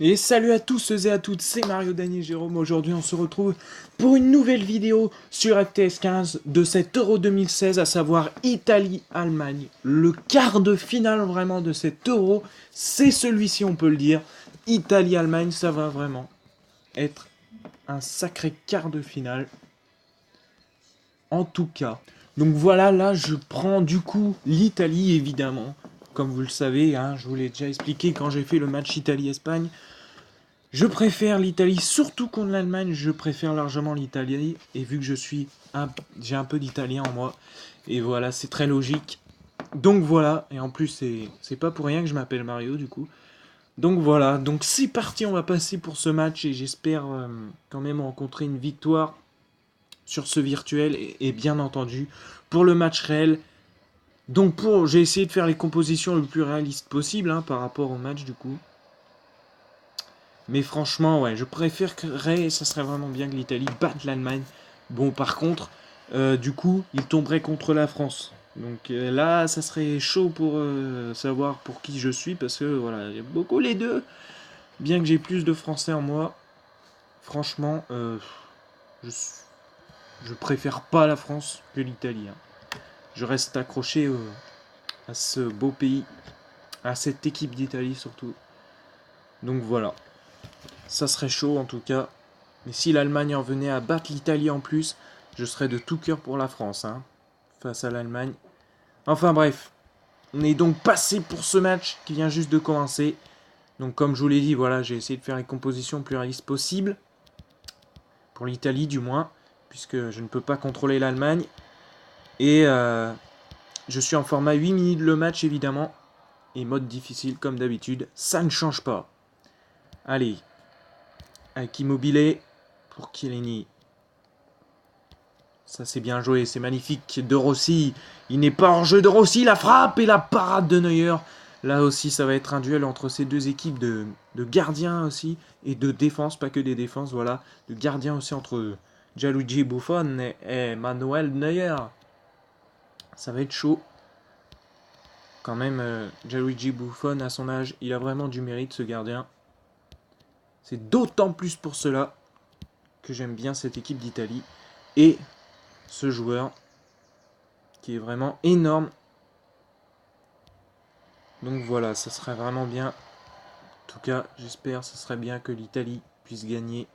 Et salut à tous et à toutes, c'est Mario Daniel Jérôme. Aujourd'hui, on se retrouve pour une nouvelle vidéo sur FTS 15 de cet Euro 2016, à savoir Italie-Allemagne. Le quart de finale vraiment de cet Euro, c'est celui-ci, on peut le dire. Italie-Allemagne, ça va vraiment être un sacré quart de finale. En tout cas. Donc voilà, là, je prends du coup l'Italie, évidemment. Comme vous le savez, hein, je vous l'ai déjà expliqué quand j'ai fait le match Italie-Espagne. Je préfère l'Italie, surtout contre l'Allemagne, je préfère largement l'Italie. Et vu que j'ai un peu d'italien en moi, et voilà, c'est très logique. Donc voilà, et en plus c'est pas pour rien que je m'appelle Mario du coup. Donc voilà, donc c'est parti, on va passer pour ce match et j'espère quand même rencontrer une victoire sur ce virtuel et bien entendu pour le match réel. Donc j'ai essayé de faire les compositions le plus réalistes possible hein, par rapport au match du coup. Mais franchement, ouais, je préférerais, ça serait vraiment bien que l'Italie batte l'Allemagne. Bon, par contre, du coup, il tomberait contre la France. Donc là, ça serait chaud pour savoir pour qui je suis, parce que voilà, j'aime beaucoup les deux. Bien que j'ai plus de Français en moi, franchement, je, je préfère pas la France que l'Italie. Hein. Je reste accroché à ce beau pays, à cette équipe d'Italie surtout. Donc voilà. Ça serait chaud en tout cas. Mais si l'Allemagne en venait à battre l'Italie en plus, je serais de tout cœur pour la France, hein, face à l'Allemagne. Enfin bref, on est donc passé pour ce match qui vient juste de commencer. Donc comme je vous l'ai dit, voilà, j'ai essayé de faire les compositions plus réalistes possibles. Pour l'Italie du moins, puisque je ne peux pas contrôler l'Allemagne. Et je suis en format 8 minutes le match évidemment. Et mode difficile comme d'habitude, ça ne change pas. Allez, avec Immobilier pour Chiellini. Ça c'est bien joué, c'est magnifique. De Rossi, il n'est pas hors jeu de Rossi, la frappe et la parade de Neuer. Là aussi ça va être un duel entre ces deux équipes de gardiens aussi et de défense, pas que des défenses, voilà. De gardiens aussi entre Gianluigi Buffon et Manuel Neuer. Ça va être chaud. Quand même, Gianluigi Buffon à son âge, il a vraiment du mérite ce gardien. C'est d'autant plus pour cela que j'aime bien cette équipe d'Italie. Et ce joueur qui est vraiment énorme. Donc voilà, ça serait vraiment bien. En tout cas, j'espère ce serait bien que l'Italie puisse gagner.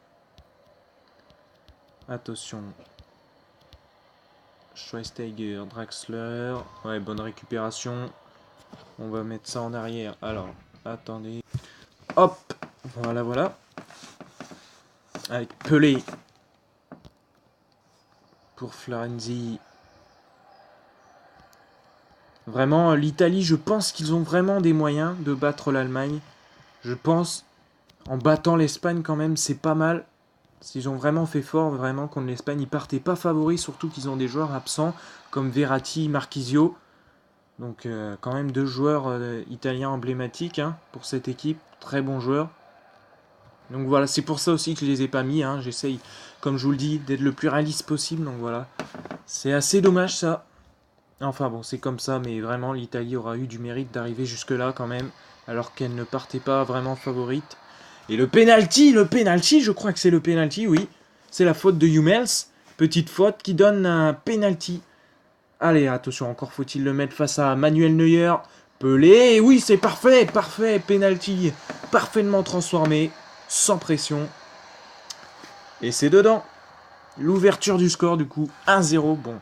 Attention. Schweinsteiger, Draxler. Ouais, bonne récupération. On va mettre ça en arrière. Alors, attendez. Hop. Voilà, voilà. Avec Pelé. Pour Florenzi. Vraiment, l'Italie, je pense qu'ils ont vraiment des moyens de battre l'Allemagne. Je pense, en battant l'Espagne quand même, c'est pas mal. S'ils ont vraiment fait fort, vraiment, contre l'Espagne, ils partaient pas favoris, surtout qu'ils ont des joueurs absents, comme Verratti, Marquisio. Donc quand même deux joueurs italiens emblématiques hein, pour cette équipe, très bons joueurs. Donc voilà, c'est pour ça aussi que je les ai pas mis. Hein. J'essaye, comme je vous le dis, d'être le plus réaliste possible. Donc voilà, c'est assez dommage ça. Enfin bon, c'est comme ça, mais vraiment l'Italie aura eu du mérite d'arriver jusque-là quand même, alors qu'elle ne partait pas vraiment favorite. Et le penalty, je crois que c'est le penalty, oui. C'est la faute de Hummels. Petite faute qui donne un penalty. Allez, attention, encore faut-il le mettre face à Manuel Neuer. Pelé, oui, c'est parfait, parfait. Penalty parfaitement transformé, sans pression. Et c'est dedans. L'ouverture du score, du coup, 1-0. Bon,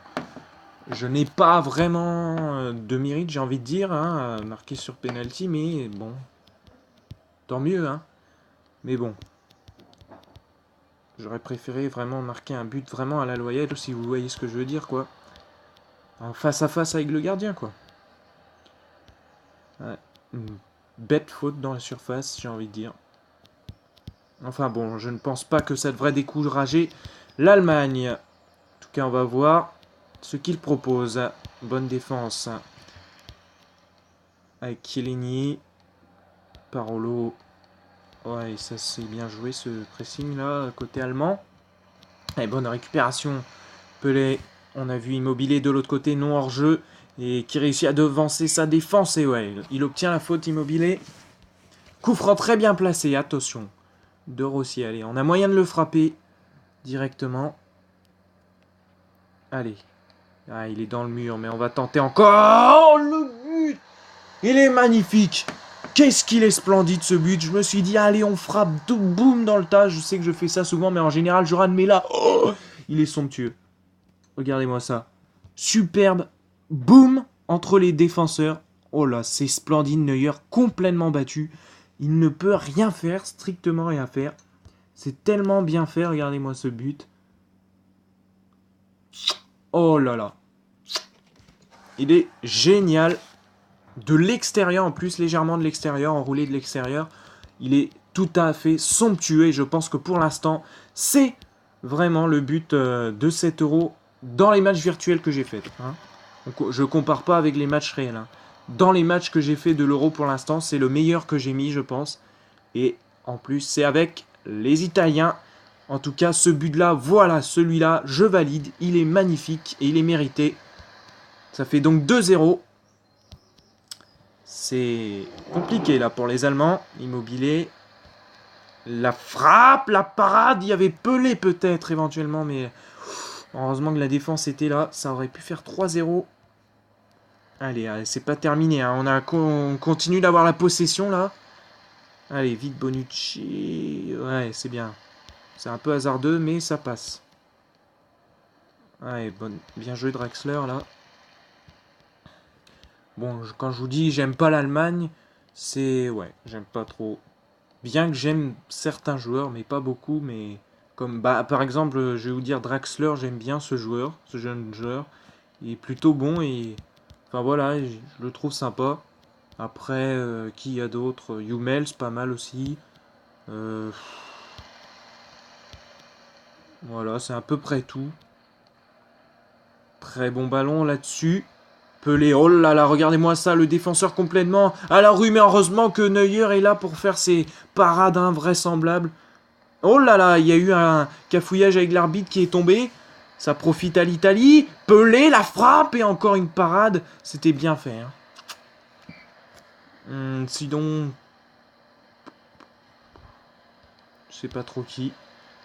je n'ai pas vraiment de mérite, j'ai envie de dire, hein, marqué sur penalty, mais bon, tant mieux, hein. Mais bon, j'aurais préféré vraiment marquer un but vraiment à la loyale, si vous voyez ce que je veux dire, quoi. En face à face avec le gardien, quoi. Ouais. Une bête faute dans la surface, j'ai envie de dire. Enfin bon, je ne pense pas que ça devrait décourager l'Allemagne. En tout cas, on va voir ce qu'il propose. Bonne défense. Avec Chiellini. Parolo. Ouais, ça c'est bien joué ce pressing là, côté allemand. Et bonne récupération. Pelé, on a vu Immobilier de l'autre côté, non hors jeu. Et qui réussit à devancer sa défense. Et ouais, il obtient la faute Immobilier. Coup franc très bien placé, attention. De Rossi, allez, on a moyen de le frapper directement. Allez. Ah, il est dans le mur, mais on va tenter encore. Oh, le but! Il est magnifique. Qu'est-ce qu'il est splendide ce but. Je me suis dit, allez, on frappe, boum, dans le tas. Je sais que je fais ça souvent, mais en général, je rate. Mais là, oh, il est somptueux. Regardez-moi ça. Superbe. Boum, entre les défenseurs. Oh là, c'est splendide. Neuer complètement battu. Il ne peut rien faire, strictement rien faire. C'est tellement bien fait, regardez-moi ce but. Oh là là. Il est génial. De l'extérieur en plus, légèrement de l'extérieur, enroulé de l'extérieur. Il est tout à fait somptueux et je pense que pour l'instant, c'est vraiment le but de 7 € dans les matchs virtuels que j'ai faits. Hein. Je compare pas avec les matchs réels. Hein. Dans les matchs que j'ai fait de l'Euro pour l'instant, c'est le meilleur que j'ai mis, je pense. Et en plus, c'est avec les Italiens. En tout cas, ce but-là, voilà, celui-là, je valide. Il est magnifique et il est mérité. Ça fait donc 2-0. C'est compliqué là pour les Allemands. Immobilier. La frappe, la parade. Il y avait Pelé peut-être éventuellement, mais heureusement que la défense était là. Ça aurait pu faire 3-0. Allez, allez, c'est pas terminé. Hein. On continue d'avoir la possession là. Allez, vite Bonucci. Ouais, c'est bien. C'est un peu hasardeux, mais ça passe. Ouais, bien joué Draxler là. Bon, quand je vous dis j'aime pas l'Allemagne, c'est... Ouais, j'aime pas trop. Bien que j'aime certains joueurs, mais pas beaucoup, mais... Comme, bah, par exemple, je vais vous dire Draxler, j'aime bien ce joueur, ce jeune joueur. Il est plutôt bon et... Enfin voilà, je le trouve sympa. Après, qui y a d'autres? Hummels, pas mal aussi. Voilà, c'est à peu près tout. Très bon ballon là-dessus. Pelé, oh là là, regardez-moi ça, le défenseur complètement à la rue, mais heureusement que Neuer est là pour faire ses parades invraisemblables. Oh là là, il y a eu un cafouillage avec l'arbitre qui est tombé. Ça profite à l'Italie. Pelé, la frappe et encore une parade. C'était bien fait. Hein. Sinon, je sais pas trop qui.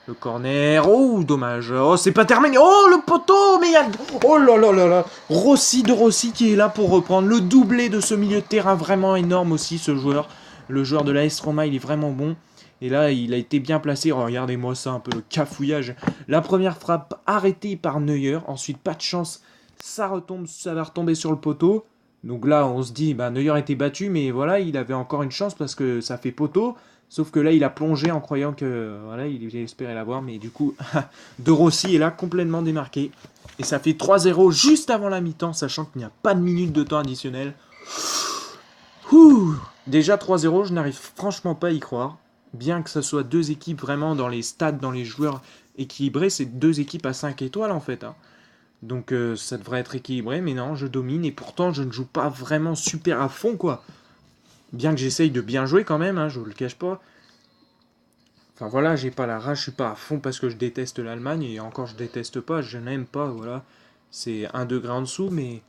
Le corner, oh dommage, oh c'est pas terminé, oh le poteau, mais il y a... Oh là là là là, Rossi de Rossi qui est là pour reprendre, le doublé de ce milieu de terrain vraiment énorme aussi ce joueur, le joueur de l'AS Roma il est vraiment bon, et là il a été bien placé, oh, regardez-moi ça un peu le cafouillage, la première frappe arrêtée par Neuer, ensuite pas de chance, ça va retomber sur le poteau, donc là on se dit, bah Neuer était battu, mais voilà il avait encore une chance parce que ça fait poteau. Sauf que là, il a plongé en croyant que voilà, il espérait l'avoir, mais du coup, De Rossi est là complètement démarqué. Et ça fait 3-0 juste avant la mi-temps, sachant qu'il n'y a pas de minute de temps additionnel. Ouh, déjà 3-0, je n'arrive franchement pas à y croire. Bien que ce soit deux équipes vraiment dans les stades, dans les joueurs équilibrés, c'est deux équipes à 5 étoiles en fait. Hein. Donc ça devrait être équilibré, mais non, je domine et pourtant je ne joue pas vraiment super à fond quoi. Bien que j'essaye de bien jouer quand même, hein, je vous le cache pas. Enfin voilà, j'ai pas la rage, je suis pas à fond parce que je déteste l'Allemagne, et encore je déteste pas, je n'aime pas, voilà. C'est un degré en dessous, mais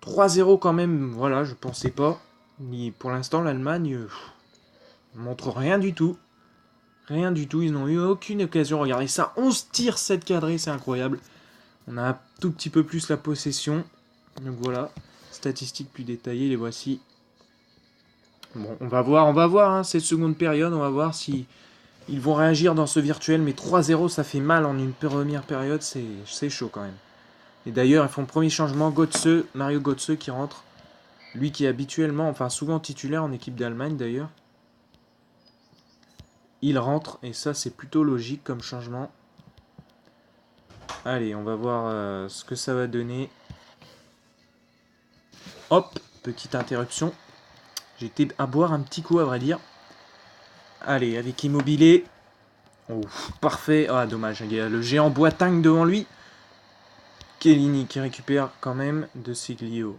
3-0 quand même, voilà, je pensais pas. Mais pour l'instant, l'Allemagne montre rien du tout. Rien du tout, ils n'ont eu aucune occasion. Regardez ça, 11 tirs, 7 cadrés, c'est incroyable. On a un tout petit peu plus la possession. Donc voilà, statistiques plus détaillées, les voici. Bon, on va voir, hein, cette seconde période, on va voir si ils vont réagir dans ce virtuel, mais 3-0, ça fait mal en une première période, c'est chaud quand même. Et d'ailleurs, ils font le premier changement, Mario Götze qui rentre. Lui qui est habituellement, enfin souvent titulaire en équipe d'Allemagne d'ailleurs. Il rentre, et ça c'est plutôt logique comme changement. Allez, on va voir ce que ça va donner. Hop, petite interruption. J'ai été à boire un petit coup à vrai dire. Allez, avec Immobilier. Oh, parfait. Ah, dommage, il y a le géant Boateng devant lui. Chiellini qui récupère quand même de Siglio.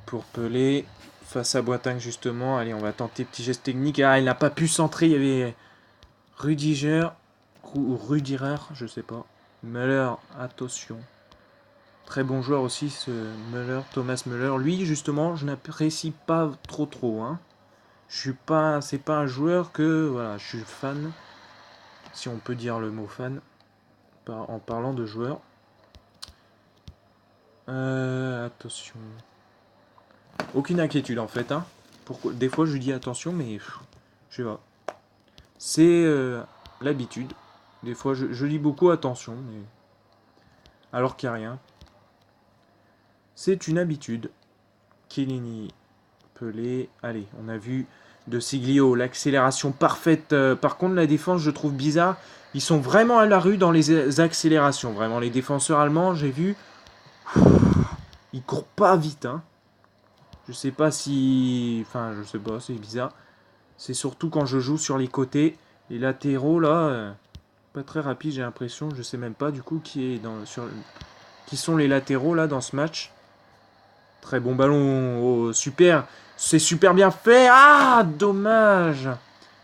Pour Pelé. Face à Boateng justement. Allez, on va tenter petit geste technique. Ah, il n'a pas pu centrer. Il y avait Rudiger. Ou Rudiger, je sais pas. Müller, attention. Très bon joueur aussi, ce Müller, Thomas Müller. Lui, justement, je n'apprécie pas trop, hein. Je suis pas, c'est pas un joueur que, voilà, je suis fan, si on peut dire le mot fan, en parlant de joueur. Attention. Aucune inquiétude en fait, hein. Pourquoi, des fois je dis attention, mais je sais pas. C'est l'habitude. Des fois je dis beaucoup attention, mais alors qu'il n'y a rien. C'est une habitude. Chiellini, Pelé. Allez, on a vu de Siglio, l'accélération parfaite. Par contre, la défense, je trouve bizarre. Ils sont vraiment à la rue dans les accélérations. Vraiment, les défenseurs allemands, j'ai vu. Ils courent pas vite, hein. Je sais pas si. Enfin, je sais pas, c'est bizarre. C'est surtout quand je joue sur les côtés. Les latéraux, là, pas très rapide, j'ai l'impression. Je sais même pas, du coup, qui sont les latéraux, là, dans ce match. Très bon ballon. Oh, super. C'est super bien fait. Ah, dommage.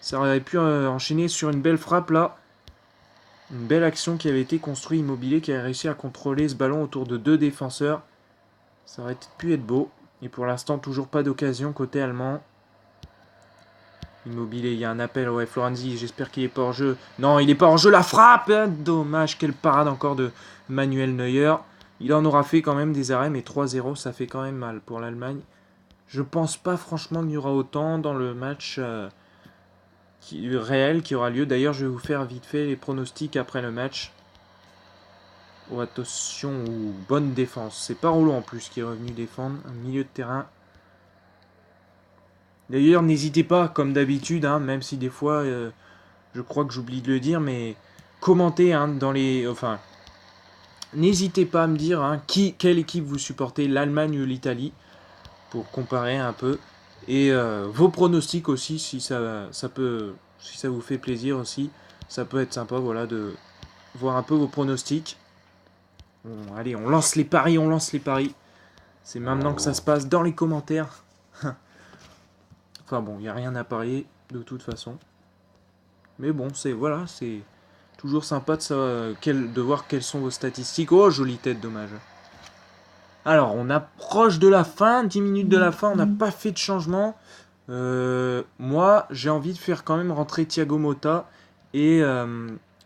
Ça aurait pu enchaîner sur une belle frappe, là. Une belle action qui avait été construite, Immobilier, qui a réussi à contrôler ce ballon autour de 2 défenseurs. Ça aurait pu être beau. Et pour l'instant, toujours pas d'occasion côté allemand. Immobilier, il y a un appel, ouais, Florenzi, j'espère qu'il est pas hors jeu. Non, il est pas hors jeu, la frappe, hein. Dommage, quelle parade encore de Manuel Neuer. Il en aura fait quand même des arrêts, mais 3-0, ça fait quand même mal pour l'Allemagne. Je pense pas franchement qu'il y aura autant dans le match réel qui aura lieu. D'ailleurs, je vais vous faire vite fait les pronostics après le match. Oh, attention, bonne défense. C'est Parolo en plus qui est revenu défendre, un milieu de terrain. D'ailleurs, n'hésitez pas, comme d'habitude, hein, même si des fois, je crois que j'oublie de le dire, mais commentez hein, dans les... Enfin, n'hésitez pas à me dire hein, quelle équipe vous supportez, l'Allemagne ou l'Italie, pour comparer un peu. Et vos pronostics aussi, si ça vous fait plaisir aussi. Ça peut être sympa, voilà, de voir un peu vos pronostics. Bon, allez, on lance les paris, C'est maintenant que ça se passe dans les commentaires. Enfin bon, il n'y a rien à parier de toute façon. Mais bon, c'est toujours sympa de voir quelles sont vos statistiques. Oh, jolie tête, dommage. Alors, on approche de la fin, 10 minutes de la fin, on n'a pas fait de changement. Moi, j'ai envie de faire quand même rentrer Thiago Motta et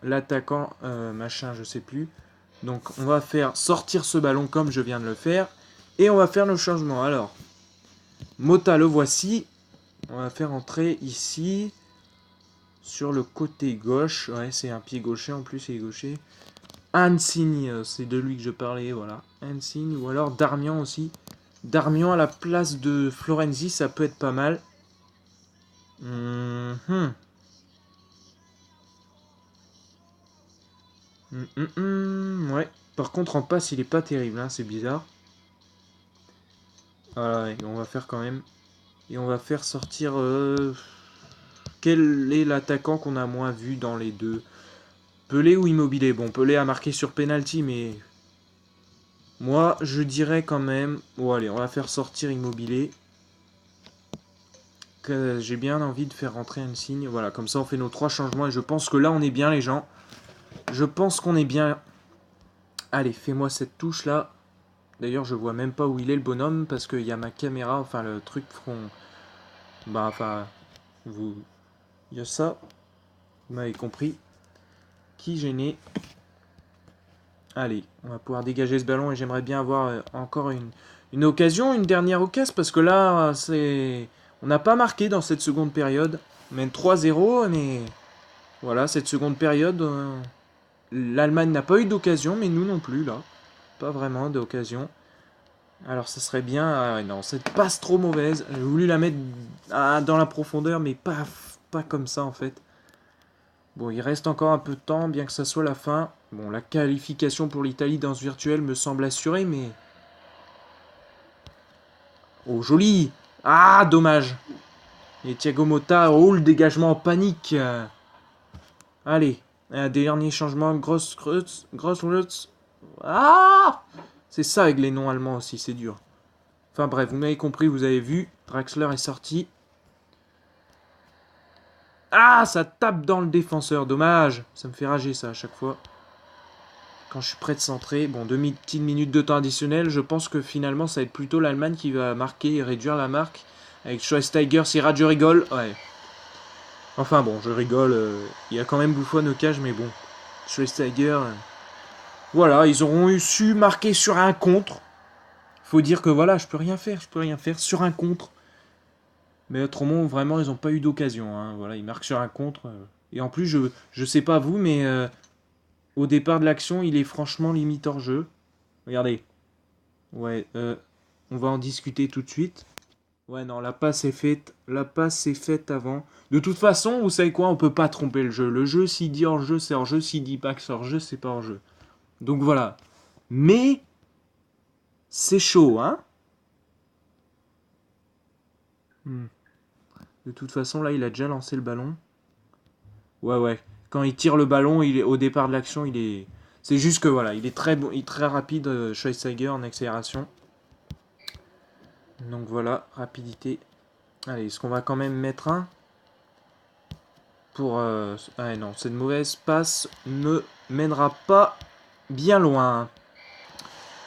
l'attaquant, machin, je sais plus. Donc, on va faire sortir ce ballon comme je viens de le faire. Et on va faire le changement. Alors, Motta, le voici. On va faire entrer ici, sur le côté gauche. Ouais, c'est un pied gaucher en plus, il est gaucher. Insigne, c'est de lui que je parlais, voilà. Insigne, ou alors Darmian aussi. Darmian à la place de Florenzi, ça peut être pas mal. Ouais. Par contre, en passe, il est pas terrible, hein, c'est bizarre. Voilà, et on va faire quand même. Et on va faire sortir... Quel est l'attaquant qu'on a moins vu dans les deux? Pelé ou Immobilier? Bon, Pelé a marqué sur penalty, mais... Moi, je dirais quand même... Bon, allez, on va faire sortir Immobilier. Que j'ai bien envie de faire rentrer un signe. Voilà, comme ça, on fait nos 3 changements. Et je pense que là, on est bien, les gens. Je pense qu'on est bien. Allez, fais-moi cette touche-là. D'ailleurs, je vois même pas où il est, le bonhomme, parce qu'il y a ma caméra, enfin, le truc front... Bah, enfin... Il y a ça. Vous m'avez compris. Qui gêné. Allez, on va pouvoir dégager ce ballon et j'aimerais bien avoir encore une occasion, une dernière occasion, parce que là, on n'a pas marqué dans cette seconde période. On mène 3-0, mais voilà, cette seconde période, l'Allemagne n'a pas eu d'occasion, mais nous non plus, là. Pas vraiment d'occasion. Alors, ça serait bien... Ah ouais, non, cette passe trop mauvaise. J'ai voulu la mettre dans la profondeur, mais pas comme ça, en fait. Bon, il reste encore un peu de temps, bien que ça soit la fin. Bon, la qualification pour l'Italie dans ce virtuel me semble assurée, mais... Oh, joli! Ah, dommage! Et Thiago Motta, oh, le dégagement en panique! Allez, un dernier changement, grosse Rutz. Ah! C'est ça avec les noms allemands aussi, c'est dur. Enfin bref, vous m'avez compris, vous avez vu. Draxler est sorti. Ah, ça tape dans le défenseur, dommage. Ça me fait rager ça à chaque fois. quand je suis prêt de centrer. Bon, 2 petites minutes de temps additionnel. Je pense que finalement, ça va être plutôt l'Allemagne qui va marquer et réduire la marque. Avec Schweinsteiger, si rate, je rigole. Ouais. Enfin bon, je rigole. Il y a quand même Buffon au cage, mais bon. Schweinsteiger. Voilà, ils auront su marquer sur un contre. Faut dire que voilà, je peux rien faire sur un contre. Mais autrement, vraiment, ils n'ont pas eu d'occasion. Hein. Voilà, ils marquent sur un contre. Et en plus, je sais pas vous, mais au départ de l'action, il est franchement limite hors jeu. Regardez. Ouais, on va en discuter tout de suite. Ouais, non, la passe est faite. La passe est faite avant. De toute façon, vous savez quoi, on peut pas tromper le jeu. Le jeu, s'il dit hors jeu, c'est hors jeu. S'il dit pas que c'est hors jeu, c'est pas hors jeu. Donc voilà. Mais c'est chaud, hein. De toute façon, là, il a déjà lancé le ballon. Ouais, ouais. Quand il tire le ballon, il est au départ de l'action, il est. C'est juste que voilà, il est très bon, il est très rapide, Schweinsteiger en accélération. Donc voilà, rapidité. Allez, est-ce qu'on va quand même mettre un pour. Ah non, cette mauvaise passe ne mènera pas bien loin.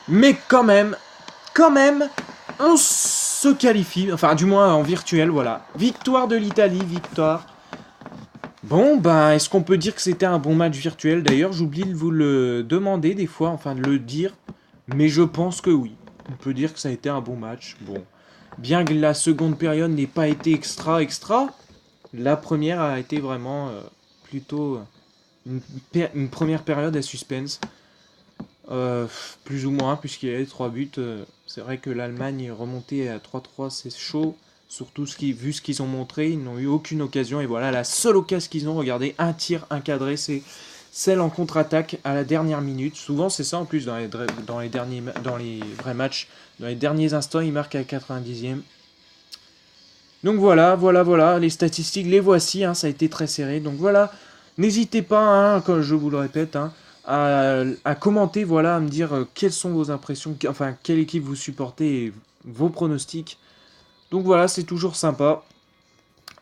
Mais quand même, on se qualifie. Enfin, du moins en virtuel, voilà. Victoire de l'Italie, victoire. Bon, ben, est-ce qu'on peut dire que c'était un bon match virtuel? D'ailleurs, j'oublie de vous le demander des fois, enfin de le dire, mais je pense que oui. On peut dire que ça a été un bon match. Bon, bien que la seconde période n'ait pas été extra, la première a été vraiment plutôt une première période à suspense. Plus ou moins, puisqu'il y avait 3 buts. C'est vrai que l'Allemagne est remontée à 3-3, c'est chaud. Surtout vu ce qu'ils ont montré, ils n'ont eu aucune occasion. Et voilà, la seule occasion qu'ils ont, regardé, un tir encadré, c'est celle en contre-attaque à la dernière minute. Souvent, c'est ça en plus dans les vrais matchs. Dans les derniers instants, ils marquent à la 90e. Donc voilà, les statistiques, les voici, hein, ça a été très serré. Donc voilà, n'hésitez pas, hein, comme je vous le répète, hein, à commenter, voilà, à me dire quelles sont vos impressions, enfin, quelle équipe vous supportez et vos pronostics. Donc voilà, c'est toujours sympa.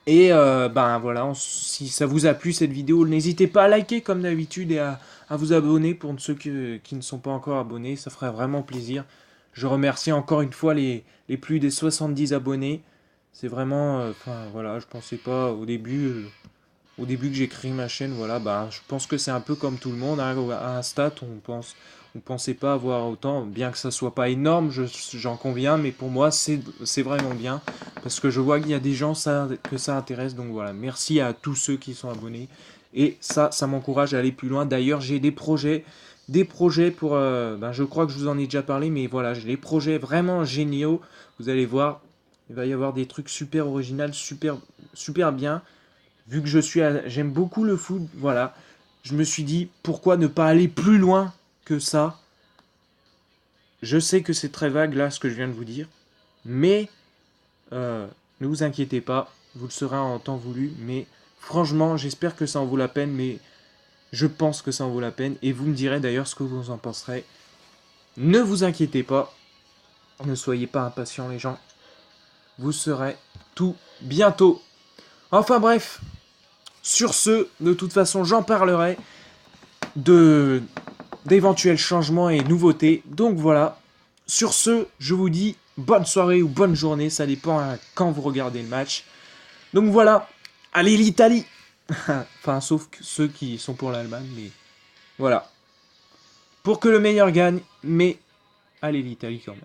Et ben voilà, si ça vous a plu cette vidéo, n'hésitez pas à liker comme d'habitude et à vous abonner pour ceux qui ne sont pas encore abonnés, ça ferait vraiment plaisir. Je remercie encore une fois les plus des 70 abonnés. C'est vraiment, enfin voilà, je pensais pas au début que j'ai créé ma chaîne, voilà, bah, je pense que c'est un peu comme tout le monde, hein, à un stade, on pensait pas avoir autant, bien que ça soit pas énorme, j'en conviens, mais pour moi, c'est vraiment bien, parce que je vois qu'il y a des gens que ça intéresse, donc voilà, merci à tous ceux qui sont abonnés, et ça m'encourage à aller plus loin. D'ailleurs, j'ai des projets pour, ben, je crois que je vous en ai déjà parlé, mais voilà, j'ai des projets vraiment géniaux, vous allez voir, il va y avoir des trucs super originaux, super bien. Vu que j'aime beaucoup le foot, voilà, je me suis dit pourquoi ne pas aller plus loin que ça. Je sais que c'est très vague là ce que je viens de vous dire, mais ne vous inquiétez pas, vous le saurez en temps voulu. Mais franchement, j'espère que ça en vaut la peine, mais je pense que ça en vaut la peine. Et vous me direz d'ailleurs ce que vous en penserez. Ne vous inquiétez pas, ne soyez pas impatients les gens. Vous saurez tout bientôt. Enfin bref. Sur ce, de toute façon, j'en parlerai d'éventuels changements et nouveautés. Donc voilà. Sur ce, je vous dis bonne soirée ou bonne journée. Ça dépend à quand vous regardez le match. Donc voilà. Allez l'Italie. Enfin, sauf ceux qui sont pour l'Allemagne. Mais voilà. Pour que le meilleur gagne. Mais allez l'Italie quand même.